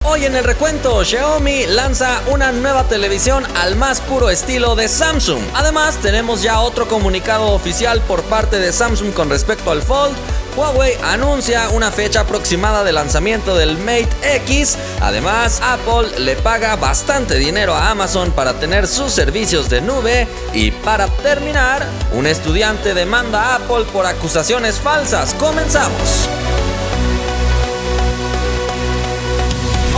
Hoy en el recuento, Xiaomi lanza una nueva televisión al más puro estilo de Samsung. Además, tenemos ya otro comunicado oficial por parte de Samsung con respecto al Fold. Huawei anuncia una fecha aproximada de lanzamiento del Mate X. Además, Apple le paga bastante dinero a Amazon para tener sus servicios de nube. Y para terminar, un estudiante demanda a Apple por acusaciones falsas. Comenzamos.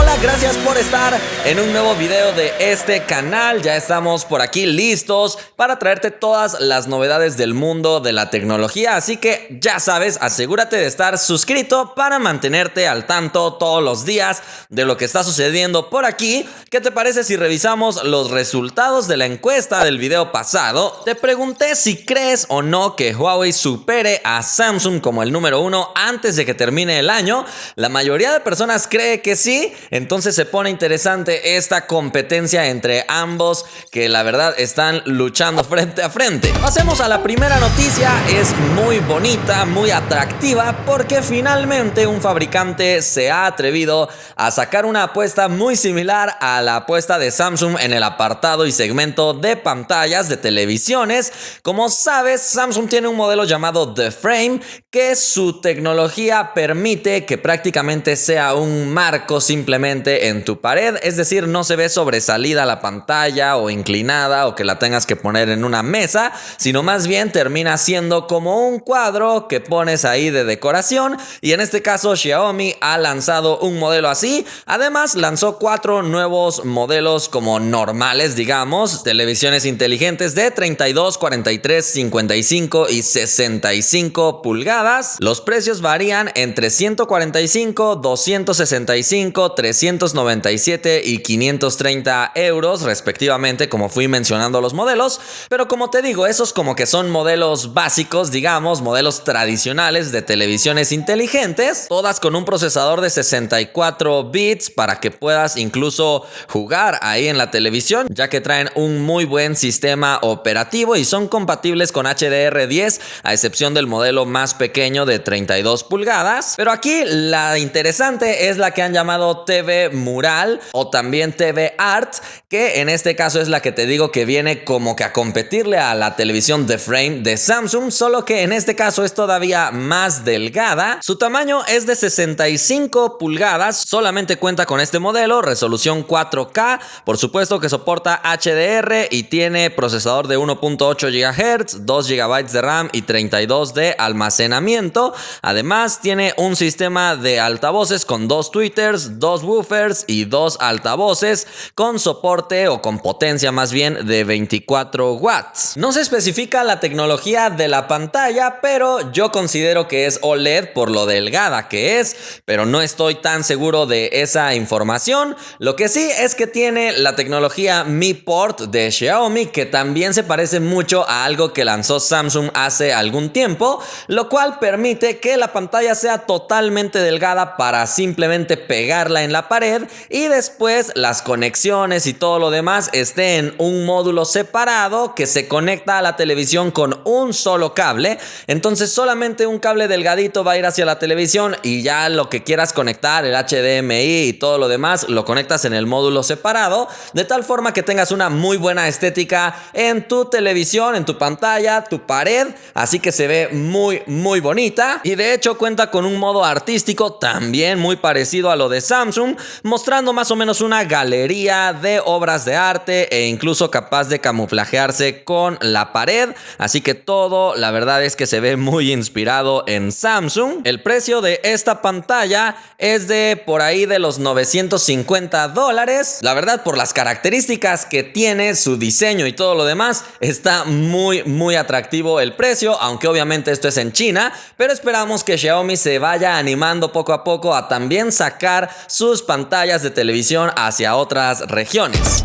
Hola, gracias por estar en un nuevo video de este canal. Ya estamos por aquí listos para traerte todas las novedades del mundo de la tecnología. Así que ya sabes, asegúrate de estar suscrito para mantenerte al tanto todos los días de lo que está sucediendo por aquí. ¿Qué te parece si revisamos los resultados de la encuesta del video pasado? Te pregunté si crees o no que Huawei supere a Samsung como el número 1 antes de que termine el año. La mayoría de personas cree que sí. Entonces se pone interesante esta competencia entre ambos, que la verdad están luchando frente a frente. Pasemos a la primera noticia. Es muy bonita, muy atractiva, porque finalmente un fabricante se ha atrevido a sacar una apuesta muy similar a la apuesta de Samsung en el apartado y segmento de pantallas de televisiones. Como sabes, Samsung tiene un modelo llamado The Frame, que su tecnología permite que prácticamente sea un marco simplemente en tu pared, es decir, no se ve sobresalida la pantalla o inclinada o que la tengas que poner en una mesa, sino más bien termina siendo como un cuadro que pones ahí de decoración. Y en este caso Xiaomi ha lanzado un modelo así. Además lanzó 4 nuevos modelos como normales, digamos, televisiones inteligentes de 32, 43, 55 y 65 pulgadas. Los precios varían entre 145, 265, 397 y 530 euros respectivamente, como fui mencionando los modelos. Pero como te digo, esos como que son modelos básicos, digamos, modelos tradicionales de televisiones inteligentes, todas con un procesador de 64 bits para que puedas incluso jugar ahí en la televisión, ya que traen un muy buen sistema operativo y son compatibles con HDR10, a excepción del modelo más pequeño de 32 pulgadas. Pero aquí la interesante es la que han llamado TV Mural o también TV Art, que en este caso es la que te digo que viene como que a competirle a la televisión The Frame de Samsung, solo que en este caso es todavía más delgada. Su tamaño es de 65 pulgadas, solamente cuenta con este modelo, resolución 4K, por supuesto que soporta HDR y tiene procesador de 1.8 GHz, 2 GB de RAM y 32 de almacenamiento. Además tiene un sistema de altavoces con 2 tweeters, 2 woofers y 2 altavoces con soporte o con potencia más bien de 24 watts. No se especifica la tecnología de la pantalla, pero yo considero que es OLED por lo delgada que es, pero no estoy tan seguro de esa información. Lo que sí es que tiene la tecnología Mi Port de Xiaomi, que también se parece mucho a algo que lanzó Samsung hace algún tiempo, lo cual permite que la pantalla sea totalmente delgada para simplemente pegarla en la pared y después las conexiones y todo lo demás esté en un módulo separado que se conecta a la televisión con un solo cable. Entonces solamente un cable delgadito va a ir hacia la televisión y ya lo que quieras conectar, el HDMI y todo lo demás, lo conectas en el módulo separado, de tal forma que tengas una muy buena estética en tu televisión, en tu pantalla, tu pared, así que se ve muy bonita. Y de hecho cuenta con un modo artístico también muy parecido a lo de Samsung, mostrando más o menos una galería de obras de arte e incluso capaz de camuflajearse con la pared, así que todo la verdad es que se ve muy inspirado en Samsung. El precio de esta pantalla es de por ahí de los $950. La verdad, por las características que tiene, su diseño y todo lo demás, está muy atractivo el precio, aunque obviamente esto es en China, pero esperamos que Xiaomi se vaya animando poco a poco a también sacar sus pantallas de televisión hacia otras regiones.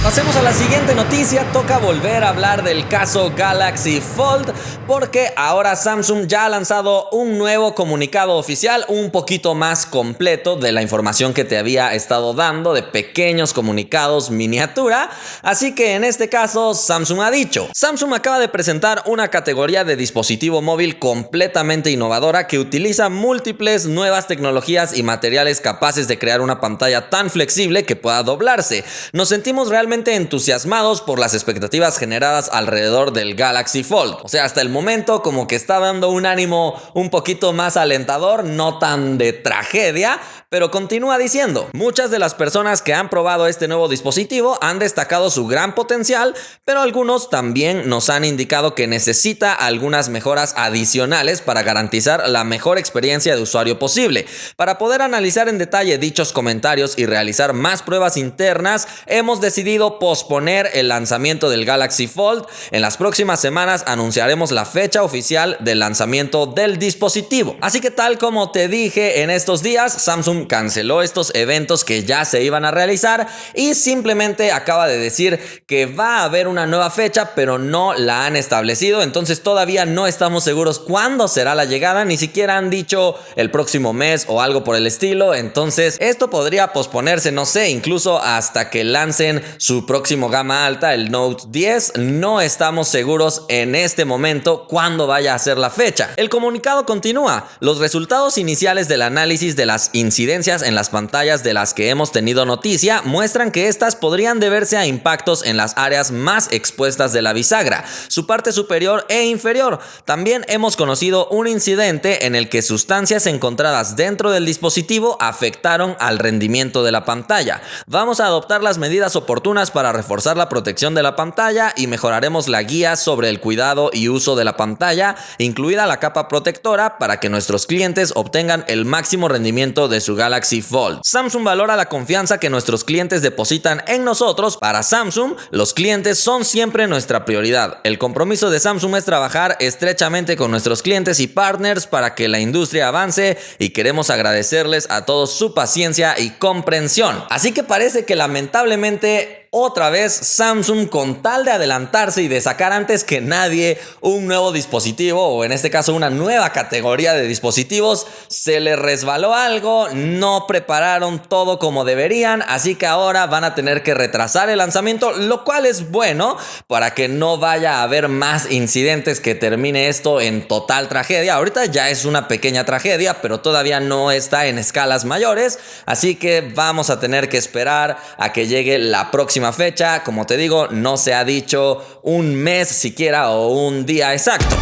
Pasemos a la siguiente noticia. Toca volver a hablar del caso Galaxy Fold, porque ahora Samsung ya ha lanzado un nuevo comunicado oficial un poquito más completo de la información que te había estado dando, de pequeños comunicados miniatura. Así que en este caso Samsung ha dicho: Samsung acaba de presentar una categoría de dispositivo móvil completamente innovadora que utiliza múltiples nuevas tecnologías y materiales capaces de crear una pantalla tan flexible que pueda doblarse. Nos sentimos realmente entusiasmados por las expectativas generadas alrededor del Galaxy Fold. O sea, hasta el momento como que está dando un ánimo un poquito más alentador, no tan de tragedia, pero continúa diciendo: muchas de las personas que han probado este nuevo dispositivo han destacado su gran potencial, pero algunos también nos han indicado que necesita algunas mejoras adicionales para garantizar la mejor experiencia de usuario posible. Para poder analizar en detalle dichos comentarios y realizar más pruebas internas, hemos decidido posponer el lanzamiento del Galaxy Fold. En las próximas semanas anunciaremos la fecha oficial del lanzamiento del dispositivo. Así que, tal como te dije en estos días, Samsung canceló estos eventos que ya se iban a realizar y simplemente acaba de decir que va a haber una nueva fecha, pero no la han establecido. Entonces todavía no estamos seguros cuándo será la llegada, ni siquiera han dicho el próximo mes o algo por el estilo. Entonces esto podría posponerse, no sé, incluso hasta que lancen su próximo gama alta, el Note 10. No estamos seguros en este momento cuándo vaya a ser la fecha. El comunicado continúa: los resultados iniciales del análisis de las incidencias en las pantallas de las que hemos tenido noticia muestran que estas podrían deberse a impactos en las áreas más expuestas de la bisagra, su parte superior e inferior. También hemos conocido un incidente en el que sustancias encontradas dentro del dispositivo afectaron al rendimiento de la pantalla. Vamos a adoptar las medidas oportunas para reforzar la protección de la pantalla y mejoraremos la guía sobre el cuidado y uso de la pantalla, incluida la capa protectora, para que nuestros clientes obtengan el máximo rendimiento de su Galaxy Fold. Samsung valora la confianza que nuestros clientes depositan en nosotros. Para Samsung, los clientes son siempre nuestra prioridad. El compromiso de Samsung es trabajar estrechamente con nuestros clientes y partners para que la industria avance, y queremos agradecerles a todos su paciencia y comprensión. Así que parece que lamentablemente otra vez Samsung, con tal de adelantarse y de sacar antes que nadie un nuevo dispositivo, o en este caso una nueva categoría de dispositivos, se le resbaló algo, no prepararon todo como deberían, así que ahora van a tener que retrasar el lanzamiento, lo cual es bueno para que no vaya a haber más incidentes, que termine esto en total tragedia. Ahorita ya es una pequeña tragedia, pero todavía no está en escalas mayores, así que vamos a tener que esperar a que llegue la próxima fecha. Como te digo, no se ha dicho un mes siquiera o un día exacto.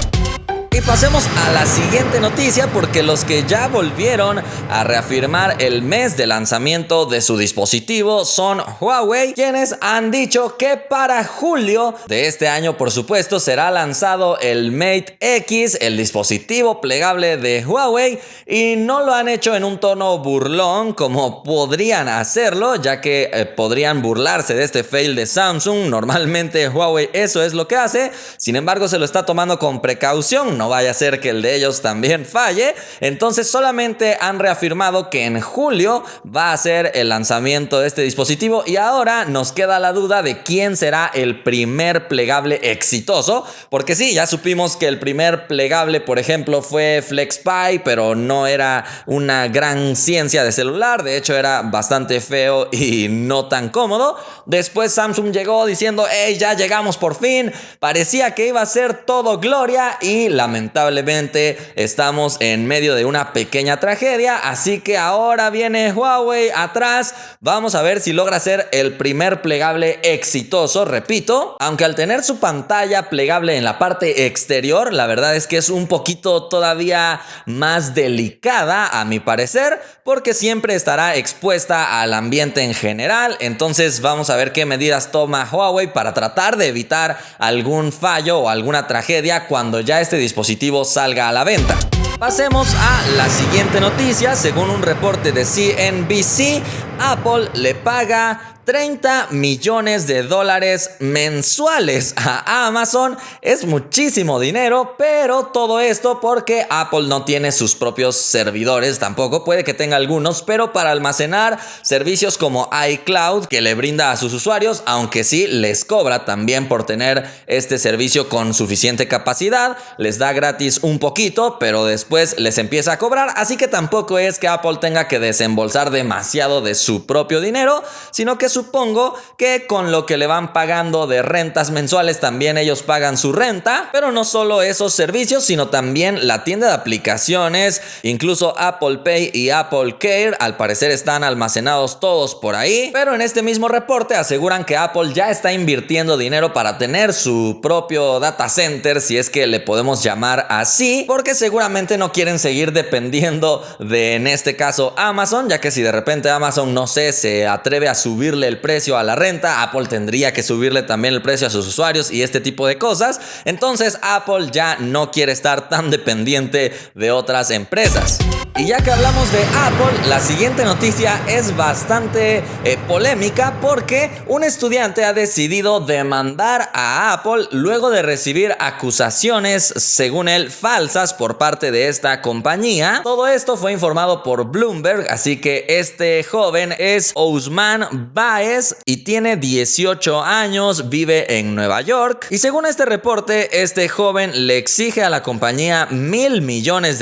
Y pasemos a la siguiente noticia, porque los que ya volvieron a reafirmar el mes de lanzamiento de su dispositivo son Huawei, quienes han dicho que para julio de este año, por supuesto, será lanzado el Mate X, el dispositivo plegable de Huawei, y no lo han hecho en un tono burlón como podrían hacerlo, ya que podrían burlarse de este fail de Samsung. Normalmente Huawei eso es lo que hace, sin embargo se lo está tomando con precaución. No vaya a ser que el de ellos también falle. Entonces solamente han reafirmado que en julio va a ser el lanzamiento de este dispositivo, y ahora nos queda la duda de quién será el primer plegable exitoso, porque sí, ya supimos que el primer plegable, por ejemplo, fue FlexPai, pero no era una gran ciencia de celular, de hecho era bastante feo y no tan cómodo. Después Samsung llegó diciendo: hey, ya llegamos por fin, parecía que iba a ser todo gloria, y lamentablemente estamos en medio de una pequeña tragedia. Así que ahora viene Huawei atrás. Vamos a ver si logra ser el primer plegable exitoso. Repito, aunque al tener su pantalla plegable en la parte exterior, la verdad es que es un poquito todavía más delicada a mi parecer, porque siempre estará expuesta al ambiente en general. Entonces vamos a ver qué medidas toma Huawei para tratar de evitar algún fallo o alguna tragedia cuando ya este dispositivo salga a la venta. Pasemos a la siguiente noticia. Según un reporte de CNBC, Apple le paga $30 millones mensuales a Amazon. Es muchísimo dinero, pero todo esto porque Apple no tiene sus propios servidores tampoco. Puede que tenga algunos, pero para almacenar servicios como iCloud que le brinda a sus usuarios, aunque sí les cobra también por tener este servicio con suficiente capacidad, les da gratis un poquito, pero después les empieza a cobrar, así que tampoco es que Apple tenga que desembolsar demasiado de su propio dinero, sino que supongo que con lo que le van pagando de rentas mensuales también ellos pagan su renta. Pero no solo esos servicios, sino también la tienda de aplicaciones, incluso Apple Pay y Apple Care, al parecer están almacenados todos por ahí. Pero en este mismo reporte aseguran que Apple ya está invirtiendo dinero para tener su propio data center, si es que le podemos llamar así, porque seguramente no quieren seguir dependiendo de, en este caso, Amazon, ya que si de repente Amazon, no sé, se atreve a subirle el precio a la renta, Apple tendría que subirle también el precio a sus usuarios y este tipo de cosas. Entonces Apple ya no quiere estar tan dependiente de otras empresas. Y ya que hablamos de Apple, la siguiente noticia es bastante polémica, porque un estudiante ha decidido demandar a Apple luego de recibir acusaciones, según él, falsas por parte de esta compañía. Todo esto fue informado por Bloomberg, así que este joven es Ousmane Baez y tiene 18 años, vive en Nueva York. Y según este reporte, este joven le exige a la compañía $1,000 millones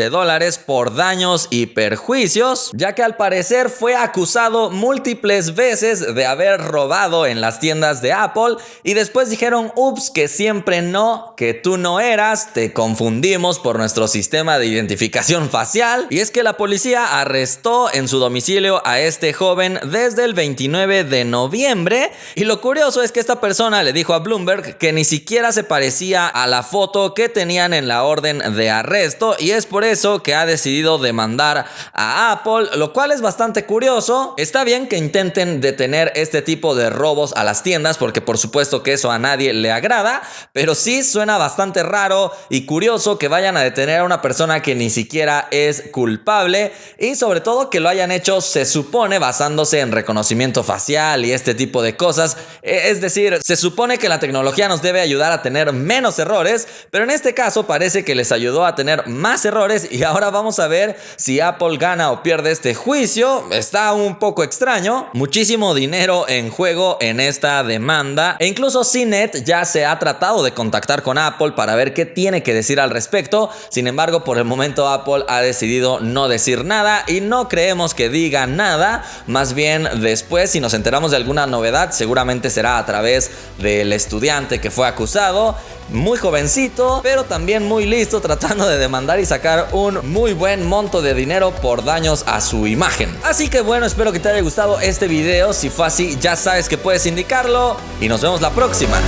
por daños y perjuicios, ya que al parecer fue acusado múltiples veces de haber robado en las tiendas de Apple y después dijeron: ups, que siempre no, que tú no eras, te confundimos por nuestro sistema de identificación facial. Y es que la policía arrestó en su domicilio a este joven desde el 29 de noviembre, y lo curioso es que esta persona le dijo a Bloomberg que ni siquiera se parecía a la foto que tenían en la orden de arresto, y es por eso que ha decidido demandar a Apple, lo cual es bastante curioso. Está bien que intenten detener este tipo de robos a las tiendas, porque por supuesto que eso a nadie le agrada, pero sí suena bastante raro y curioso que vayan a detener a una persona que ni siquiera es culpable, y sobre todo que lo hayan hecho, se supone, basándose en reconocimiento facial y este tipo de cosas. Es decir, se supone que la tecnología nos debe ayudar a tener menos errores, pero en este caso parece que les ayudó a tener más errores, y ahora vamos a ver si Apple gana o pierde este juicio. Está un poco extraño. Muchísimo dinero en juego en esta demanda, e incluso CNET ya se ha tratado de contactar con Apple para ver qué tiene que decir al respecto. Sin embargo, por el momento Apple ha decidido no decir nada, y no creemos que diga nada. Más bien después, si nos enteramos de alguna novedad, seguramente será a través del estudiante que fue acusado. Muy jovencito, pero también muy listo, tratando de demandar y sacar un muy buen monto de dinero por daños a su imagen. Así que bueno, espero que te haya gustado este video. Si fue así, ya sabes que puedes indicarlo, y nos vemos la próxima.